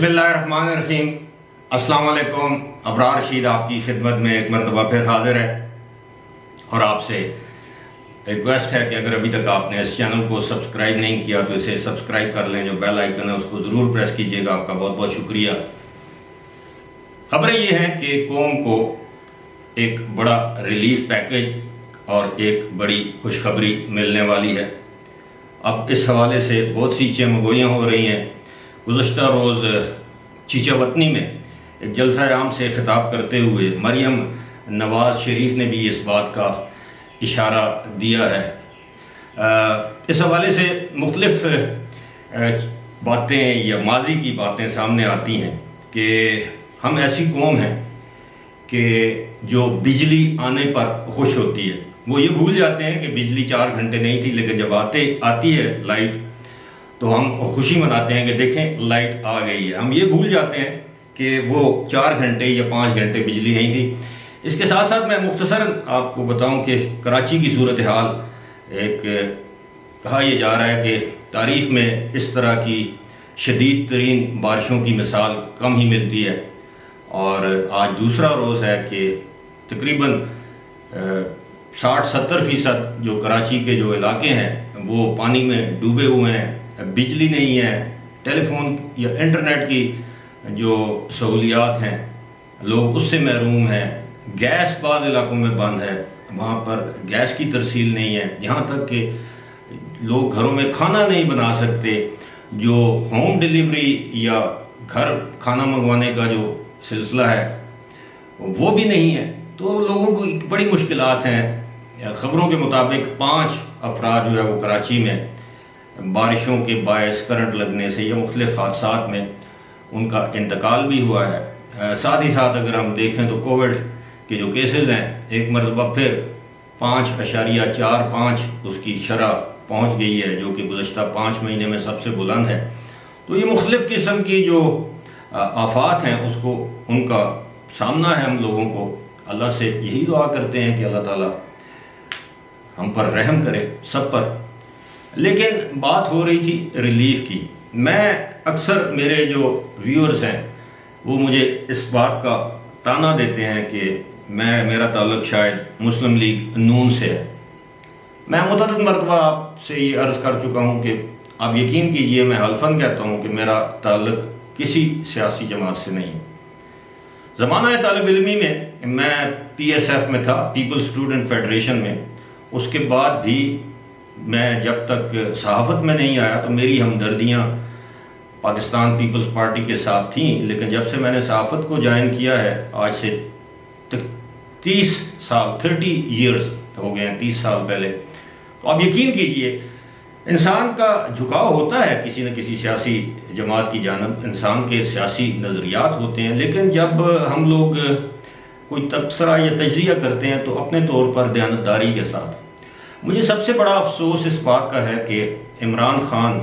اللہ الرحمن الرحیم۔ السلام علیکم۔ ابرار رشید آپ کی خدمت میں ایک مرتبہ پھر حاضر ہے، اور آپ سے ریکویسٹ ہے کہ اگر ابھی تک آپ نے اس چینل کو سبسکرائب نہیں کیا تو اسے سبسکرائب کر لیں، جو بیل آئیکن ہے اس کو ضرور پریس کیجیے گا۔ آپ کا بہت بہت شکریہ۔ خبریں یہ ہیں کہ قوم کو ایک بڑا ریلیف پیکج اور ایک بڑی خوشخبری ملنے والی ہے۔ اب اس حوالے سے بہت سی چمگوئیاں ہو رہی ہیں۔ گزشتہ روز چیچا وطنی میں ایک جلسہ عام سے خطاب کرتے ہوئے مریم نواز شریف نے بھی اس بات کا اشارہ دیا ہے۔ اس حوالے سے مختلف باتیں یا ماضی کی باتیں سامنے آتی ہیں کہ ہم ایسی قوم ہیں کہ جو بجلی آنے پر خوش ہوتی ہے۔ وہ یہ بھول جاتے ہیں کہ بجلی 4 گھنٹے نہیں تھی، لیکن جب آتی ہے لائٹ تو ہم خوشی مناتے ہیں کہ دیکھیں لائٹ آ گئی ہے۔ ہم یہ بھول جاتے ہیں کہ وہ 4 گھنٹے یا 5 گھنٹے بجلی نہیں تھی۔ اس کے ساتھ ساتھ میں مختصراً آپ کو بتاؤں کہ کراچی کی صورتحال ایک کہا یہ جا رہا ہے کہ تاریخ میں اس طرح کی شدید ترین بارشوں کی مثال کم ہی ملتی ہے، اور آج دوسرا روز ہے کہ تقریباً 60-70% جو کراچی کے جو علاقے ہیں وہ پانی میں ڈوبے ہوئے ہیں۔ بجلی نہیں ہے، ٹیلی فون یا انٹرنیٹ کی جو سہولیات ہیں لوگ اس سے محروم ہیں۔ گیس بعض علاقوں میں بند ہے، وہاں پر گیس کی ترسیل نہیں ہے، یہاں تک کہ لوگ گھروں میں کھانا نہیں بنا سکتے۔ جو ہوم ڈیلیوری یا گھر کھانا منگوانے کا جو سلسلہ ہے وہ بھی نہیں ہے، تو لوگوں کو بڑی مشکلات ہیں۔ خبروں کے مطابق 5 افراد جو ہے وہ کراچی میں بارشوں کے باعث کرنٹ لگنے سے یا مختلف حادثات میں ان کا انتقال بھی ہوا ہے۔ ساتھ ہی ساتھ اگر ہم دیکھیں تو کووڈ کے جو کیسز ہیں ایک مرتبہ پھر 5.45 اس کی شرح پہنچ گئی ہے، جو کہ گزشتہ 5 مہینے میں سب سے بلند ہے۔ تو یہ مختلف قسم کی جو آفات ہیں اس کو ان کا سامنا ہے ہم لوگوں کو۔ اللہ سے یہی دعا کرتے ہیں کہ اللہ تعالیٰ ہم پر رحم کرے، سب پر۔ لیکن بات ہو رہی تھی ریلیف کی۔ میں اکثر میرے جو ویورز ہیں وہ مجھے اس بات کا طعنہ دیتے ہیں کہ میرا تعلق شاید مسلم لیگ نون سے ہے۔ میں متعدد مرتبہ آپ سے یہ عرض کر چکا ہوں کہ آپ یقین کیجئے، میں حلفاً کہتا ہوں کہ میرا تعلق کسی سیاسی جماعت سے نہیں۔ زمانہ طالب علمی میں میں پی ایس ایف میں تھا، پیپل اسٹوڈنٹ فیڈریشن میں۔ اس کے بعد بھی میں جب تک صحافت میں نہیں آیا تو میری ہمدردیاں پاکستان پیپلز پارٹی کے ساتھ تھیں، لیکن جب سے میں نے صحافت کو جوائن کیا ہے آج سے 30 ایئرز ہو گئے ہیں، 30 سال پہلے، تو آپ یقین کیجئے انسان کا جھکاؤ ہوتا ہے کسی نہ کسی سیاسی جماعت کی جانب۔ انسان کے سیاسی نظریات ہوتے ہیں، لیکن جب ہم لوگ کوئی تبصرہ یا تجزیہ کرتے ہیں تو اپنے طور پر دیانتداری کے ساتھ۔ مجھے سب سے بڑا افسوس اس بات کا ہے کہ عمران خان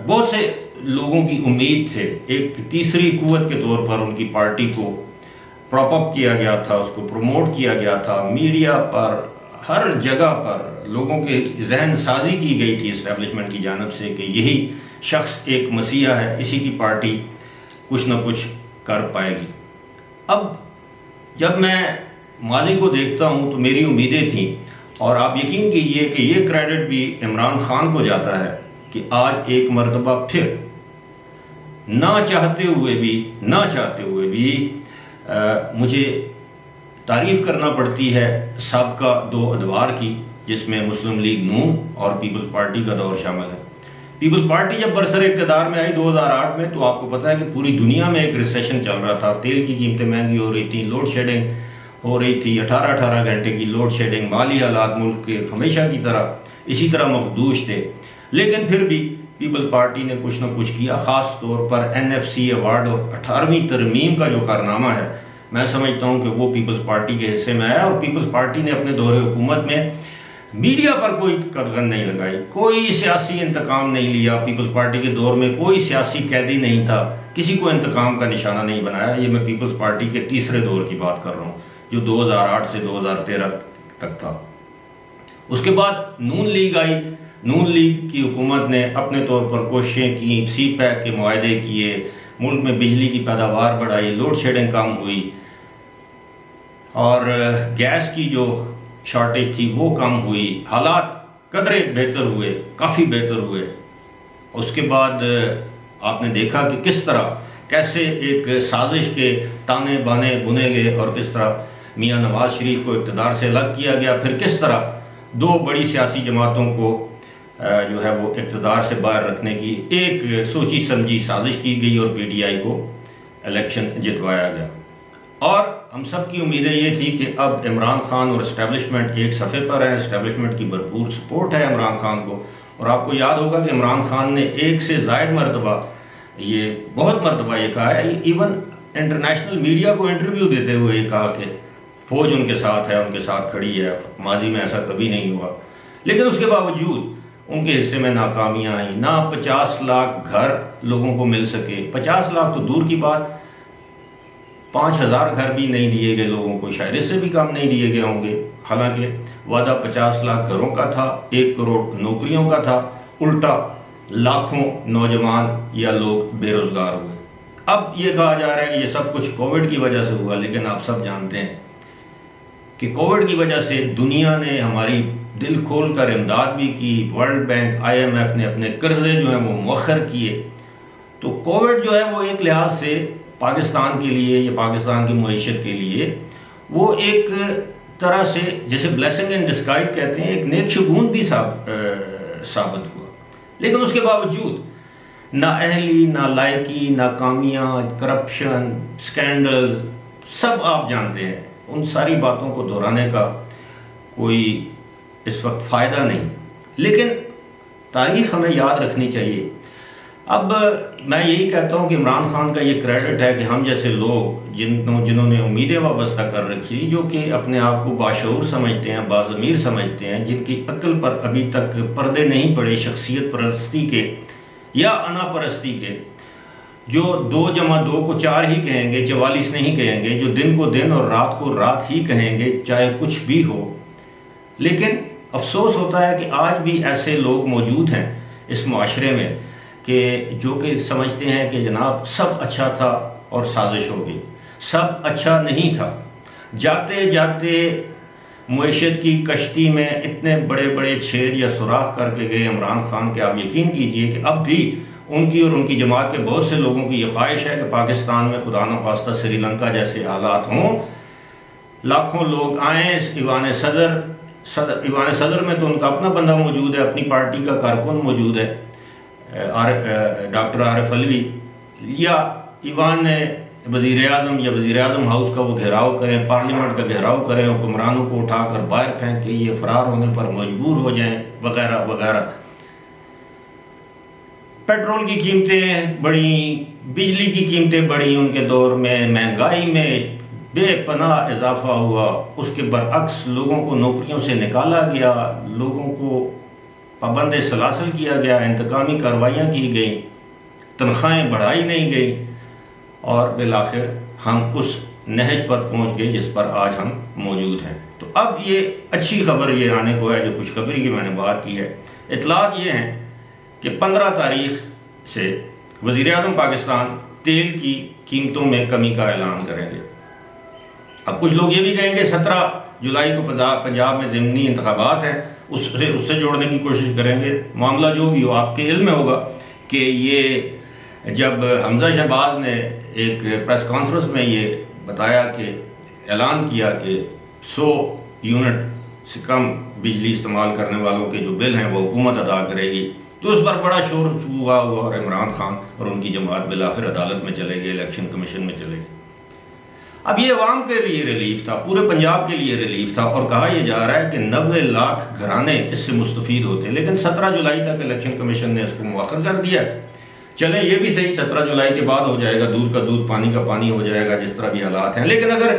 بہت سے لوگوں کی امید تھے، ایک تیسری قوت کے طور پر ان کی پارٹی کو پراپ اپ کیا گیا تھا، اس کو پروموٹ کیا گیا تھا، میڈیا پر ہر جگہ پر لوگوں کے ذہن سازی کی گئی تھی اسٹیبلشمنٹ کی جانب سے کہ یہی شخص ایک مسیحا ہے، اسی کی پارٹی کچھ نہ کچھ کر پائے گی۔ اب جب میں ماضی کو دیکھتا ہوں تو میری امیدیں تھیں، اور آپ یقین کیجئے کہ یہ کریڈٹ بھی عمران خان کو جاتا ہے کہ آج ایک مرتبہ پھر نہ چاہتے ہوئے بھی مجھے تعریف کرنا پڑتی ہے سابقہ 2 ادوار کی، جس میں مسلم لیگ نون اور پیپلز پارٹی کا دور شامل ہے۔ پیپلز پارٹی جب برسر اقتدار میں آئی 2008 میں، تو آپ کو پتہ ہے کہ پوری دنیا میں ایک ریسیشن چل رہا تھا، تیل کی قیمتیں مہنگی ہو رہی تھیں، لوڈ شیڈنگ ہو رہی تھی، 18 گھنٹے کی لوڈ شیڈنگ، مالی حالات ملک کے ہمیشہ کی طرح اسی طرح مخدوش تھے۔ لیکن پھر بھی پیپلز پارٹی نے کچھ نہ کچھ کیا، خاص طور پر NFC ایوارڈ اور 18ویں ترمیم کا جو کارنامہ ہے، میں سمجھتا ہوں کہ وہ پیپلز پارٹی کے حصے میں آیا۔ اور پیپلز پارٹی نے اپنے دور حکومت میں میڈیا پر کوئی قدغن نہیں لگائی، کوئی سیاسی انتقام نہیں لیا۔ پیپلز پارٹی کے دور میں کوئی سیاسی قیدی نہیں تھا، کسی کو انتقام کا نشانہ نہیں بنایا۔ یہ میں پیپلز پارٹی کے تیسرے دور کی بات کر رہا ہوں، جو 2008 سے 2013 تک تھا۔ اس کے بعد نون لیگ آئی۔ نون لیگ کی حکومت نے اپنے طور پر کوششیں کی، سی پیک کے معاہدے کیے، ملک میں بجلی کی پیداوار بڑھائی، لوڈ شیڈنگ کم ہوئی، اور گیس کی جو شارٹیج تھی وہ کم ہوئی، حالات قدرے بہتر ہوئے، کافی بہتر ہوئے۔ اس کے بعد آپ نے دیکھا کہ کس طرح کیسے ایک سازش کے تانے بانے بنے گئے، اور کس طرح میاں نواز شریف کو اقتدار سے الگ کیا گیا، پھر کس طرح دو بڑی سیاسی جماعتوں کو جو ہے وہ اقتدار سے باہر رکھنے کی ایک سوچی سمجھی سازش کی گئی، اور پی ٹی آئی کو الیکشن جتوایا گیا۔ اور ہم سب کی امیدیں یہ تھی کہ اب عمران خان اور اسٹیبلشمنٹ ایک صفحے پر ہے، اسٹیبلشمنٹ کی بھرپور سپورٹ ہے عمران خان کو۔ اور آپ کو یاد ہوگا کہ عمران خان نے ایک سے زائد مرتبہ بہت مرتبہ یہ کہا ہے، ایون انٹرنیشنل میڈیا کو انٹرویو دیتے ہوئے یہ کہا کہ فوج ان کے ساتھ ہے، ان کے ساتھ کھڑی ہے، ماضی میں ایسا کبھی نہیں ہوا۔ لیکن اس کے باوجود ان کے حصے میں ناکامیاں آئیں، نہ 50 لاکھ گھر لوگوں کو مل سکے، 50 لاکھ تو دور کی بات، 5,000 گھر بھی نہیں دیے گئے لوگوں کو، شاید اس سے بھی کم نہیں دیے گئے ہوں گے، حالانکہ وعدہ 50 لاکھ گھروں کا تھا، 1 کروڑ نوکریوں کا تھا، الٹا لاکھوں نوجوان یا لوگ بے روزگار ہوئے۔ اب یہ کہا جا رہا ہے کہ یہ سب کچھ کووڈ کی وجہ سے ہوا، لیکن آپ سب جانتے ہیں کہ کووڈ کی وجہ سے دنیا نے ہماری دل کھول کر امداد بھی کی، ورلڈ بینک، IMF نے اپنے قرضے جو ہیں وہ مؤخر کیے۔ تو کووڈ جو ہے وہ ایک لحاظ سے پاکستان کے لیے یا پاکستان کی معیشت کے لیے وہ ایک طرح سے جیسے بلیسنگ ان ڈسگائز کہتے ہیں، ایک نیک شگون بھی ثابت ہوا۔ لیکن اس کے باوجود نہ اہلی، نہ لائقی، ناکامیاں، کرپشن، سکینڈل، سب آپ جانتے ہیں، ان ساری باتوں کو دہرانے کا کوئی اس وقت فائدہ نہیں، لیکن تاریخ ہمیں یاد رکھنی چاہیے۔ اب میں یہی کہتا ہوں کہ عمران خان کا یہ کریڈٹ ہے کہ ہم جیسے لوگ جنہوں نے امیدیں وابستہ کر رکھی، جو کہ اپنے آپ کو باشعور سمجھتے ہیں، باضمیر سمجھتے ہیں، جن کی عقل پر ابھی تک پردے نہیں پڑے شخصیت پرستی کے یا انا پرستی کے، جو 2 + 2 کو 4 ہی کہیں گے، 44 نہیں کہیں گے، جو دن کو دن اور رات کو رات ہی کہیں گے چاہے کچھ بھی ہو۔ لیکن افسوس ہوتا ہے کہ آج بھی ایسے لوگ موجود ہیں اس معاشرے میں کہ جو کہ سمجھتے ہیں کہ جناب سب اچھا تھا اور سازش ہو گئی، سب اچھا نہیں تھا۔ جاتے جاتے معیشت کی کشتی میں اتنے بڑے بڑے چھید یا سوراخ کر کے گئے عمران خان کہ آپ یقین کیجئے کہ اب بھی ان کی اور ان کی جماعت کے بہت سے لوگوں کی یہ خواہش ہے کہ پاکستان میں خدا نخواستہ سری لنکا جیسے حالات ہوں، لاکھوں لوگ آئیں، ایوان صدر میں تو ان کا اپنا بندہ موجود ہے، اپنی پارٹی کا کارکن موجود ہے، ڈاکٹر عارف علوی، یا ایوان وزیر اعظم یا وزیر اعظم ہاؤس کا وہ گھیراؤ کریں، پارلیمنٹ کا گھیراؤ کریں، حکمرانوں کو اٹھا کر باہر پھینک کے یہ فرار ہونے پر مجبور ہو جائیں، وغیرہ وغیرہ۔ پیٹرول کی قیمتیں بڑھیں، بجلی کی قیمتیں بڑھیں، ان کے دور میں مہنگائی میں بے پناہ اضافہ ہوا، اس کے برعکس لوگوں کو نوکریوں سے نکالا گیا، لوگوں کو پابند سلاسل کیا گیا، انتقامی کارروائیاں کی گئیں، تنخواہیں بڑھائی نہیں گئیں، اور بالآخر ہم اس نہج پر پہنچ گئے جس پر آج ہم موجود ہیں۔ تو اب یہ اچھی خبر یہ آنے کو ہے، جو خوشخبری کی میں نے بات کی ہے، اطلاعات یہ ہیں کہ 15 تاریخ سے وزیر اعظم پاکستان تیل کی قیمتوں میں کمی کا اعلان کریں گے۔ اب کچھ لوگ یہ بھی کہیں گے 17 جولائی کو پنجاب میں ضمنی انتخابات ہیں، اس سے جوڑنے کی کوشش کریں گے۔ معاملہ جو بھی ہو، آپ کے علم میں ہوگا کہ یہ جب حمزہ شہباز نے ایک پریس کانفرنس میں یہ بتایا کہ اعلان کیا کہ 100 یونٹ سے کم بجلی استعمال کرنے والوں کے جو بل ہیں وہ حکومت ادا کرے گی، تو اس پر بڑا شور ہوا اور عمران خان اور ان کی جماعت بالآخر عدالت میں چلے گئے، الیکشن کمیشن میں چلے گئے۔ اب یہ عوام کے لیے ریلیف تھا، پورے پنجاب کے لیے ریلیف تھا، اور کہا یہ جا رہا ہے کہ 90 لاکھ گھرانے اس سے مستفید ہوتے، لیکن 17 جولائی تک الیکشن کمیشن نے اس کو مؤخر کر دیا۔ چلیں یہ بھی صحیح، 17 جولائی کے بعد ہو جائے گا، دودھ کا دودھ پانی کا پانی ہو جائے گا، جس طرح بھی حالات ہیں۔ لیکن اگر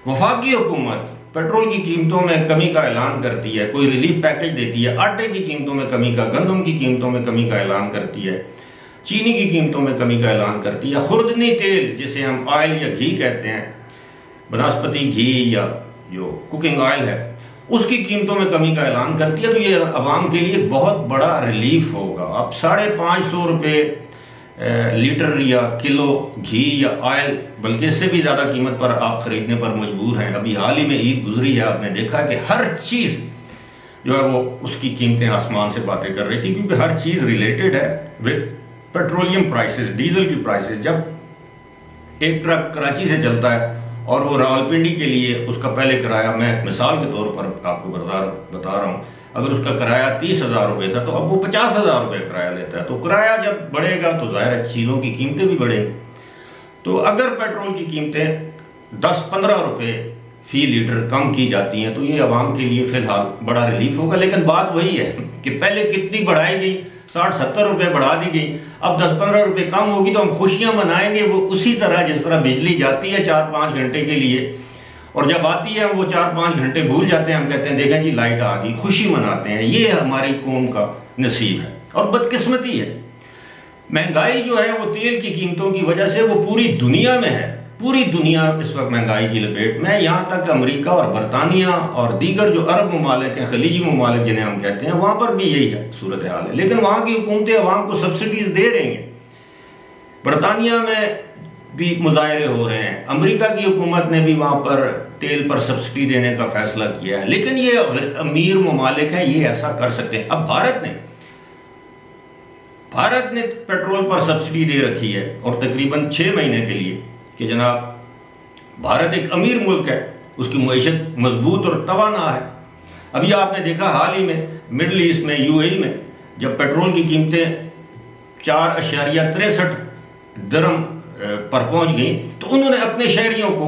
وفاقی حکومت پیٹرول کی قیمتوں میں کمی کا اعلان کرتی ہے، کوئی ریلیف پیکج دیتی ہے، آٹے کی قیمتوں میں کمی کا، گندم کی قیمتوں میں کمی کا اعلان کرتی ہے، چینی کی قیمتوں میں کمی کا اعلان کرتی ہے، خوردنی تیل جسے ہم آئل یا گھی کہتے ہیں، بناسپتی گھی یا جو کوکنگ آئل ہے، اس کی قیمتوں میں کمی کا اعلان کرتی ہے، تو یہ عوام کے لیے بہت بڑا ریلیف ہوگا۔ اب 550 روپے لیٹر یا کلو گھی یا آئل، بلکہ اس سے بھی زیادہ قیمت پر آپ خریدنے پر مجبور ہیں۔ ابھی حال ہی میں عید گزری ہے، آپ نے دیکھا کہ ہر چیز جو ہے وہ اس کی قیمتیں آسمان سے باتیں کر رہی تھی، کیونکہ ہر چیز ریلیٹڈ ہے ود پیٹرولیم پرائسز، ڈیزل کی پرائسز۔ جب ایک ٹرک کراچی سے چلتا ہے اور وہ راولپنڈی کے لیے اس کا پہلے کرایہ، میں مثال کے طور پر آپ کو بتا رہا ہوں، اگر اس کا کرایہ 30,000 روپے تھا تو اب وہ 50,000 روپے کرایہ لیتا ہے۔ تو کرایہ جب بڑھے گا تو ظاہر ہے چیزوں کی قیمتیں بھی بڑھیں گی۔ تو اگر پیٹرول کی قیمتیں 10-15 روپے فی لیٹر کم کی جاتی ہیں تو یہ عوام کے لیے فی الحال بڑا ریلیف ہوگا۔ لیکن بات وہی ہے کہ پہلے کتنی بڑھائی گئی، 60-70 روپے بڑھا دی گئی، اب 10-15 روپے کم ہوگی تو ہم خوشیاں منائیں گے وہ اسی طرح جس طرح بجلی جاتی ہے 4-5 گھنٹے کے لیے، اور جب آتی ہے ہم وہ 4-5 گھنٹے بھول جاتے ہیں، ہم کہتے ہیں دیکھیں جی لائٹ آ گئی، خوشی مناتے ہیں۔ یہ ہماری قوم کا نصیب ہے اور بدقسمتی ہے۔ مہنگائی جو ہے وہ تیل کی قیمتوں کی وجہ سے وہ پوری دنیا میں ہے، پوری دنیا اس وقت مہنگائی کی لپیٹ میں، یہاں تک امریکہ اور برطانیہ اور دیگر جو عرب ممالک ہیں، خلیجی ممالک جنہیں ہم کہتے ہیں، وہاں پر بھی یہی ہے صورتحال ہے۔ لیکن وہاں کی حکومتیں عوام کو سبسڈیز دے رہی ہیں۔ برطانیہ میں بھی مظاہرے ہو رہے ہیں، امریکہ کی حکومت نے بھی وہاں پر تیل پر سبسڈی دینے کا فیصلہ کیا ہے، لیکن یہ امیر ممالک ہیں، یہ ایسا کر سکتے ہیں۔ اب بھارت نے پیٹرول پر سبسڈی دے رکھی ہے، اور تقریباً 6 مہینے کے لیے، کہ جناب بھارت ایک امیر ملک ہے، اس کی معیشت مضبوط اور توانا ہے۔ ابھی آپ نے دیکھا حال ہی میں مڈل ایسٹ میں، UAE میں، جب پیٹرول کی قیمتیں 4.63 درہم پر پہنچ گئیں تو انہوں نے اپنے شہریوں کو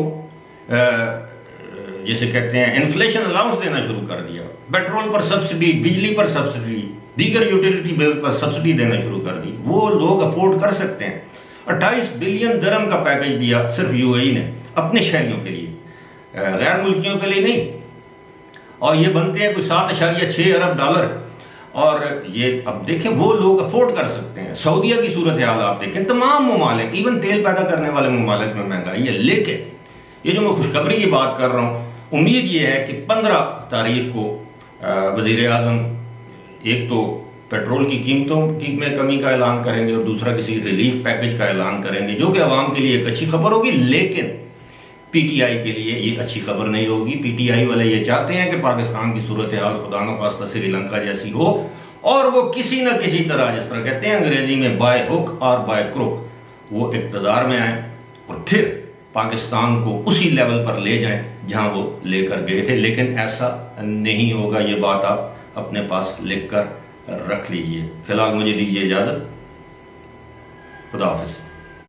جسے کہتے ہیں انفلیشن الاؤنس دینا شروع کر دیا، پیٹرول پر سبسڈی، بجلی پر سبسڈی، دیگر یوٹیلیٹی بل پر سبسڈی دینا شروع کر دی۔ وہ لوگ افورڈ کر سکتے ہیں۔ 28 بلین درہم کا پیکج دیا صرف UAE نے اپنے شہریوں کے لیے، غیر ملکیوں کے لیے نہیں، اور یہ بنتے ہیں کوئی 7.6 ارب ڈالر۔ اور یہ اب دیکھیں وہ لوگ افورڈ کر سکتے ہیں۔ سعودیہ کی صورتحال آپ دیکھیں، تمام ممالک، ایون تیل پیدا کرنے والے ممالک میں مہنگائی ہے۔ لیکن یہ جو میں خوشخبری کی بات کر رہا ہوں، امید یہ ہے کہ 15 تاریخ کو وزیر اعظم ایک تو پیٹرول کی قیمتوں میں کمی کا اعلان کریں گے اور دوسرا کسی ریلیف پیکج کا اعلان کریں گے، جو کہ عوام کے لیے ایک اچھی خبر ہوگی۔ لیکن PTI کے لیے یہ اچھی خبر نہیں ہوگی۔ PTI والے یہ چاہتے ہیں کہ پاکستان کی صورتحال خدا نخواستہ سری لنکا جیسی ہو، اور وہ کسی نہ کسی طرح، جس طرح کہتے ہیں انگریزی میں بائی ہک اور بائی کروک، وہ اقتدار میں آئیں اور پھر پاکستان کو اسی لیول پر لے جائیں جہاں وہ لے کر گئے تھے۔ لیکن ایسا نہیں ہوگا، یہ بات آپ اپنے پاس لکھ کر رکھ لیجئے۔ فی الحال مجھے دیجیے اجازت، خدا حافظ۔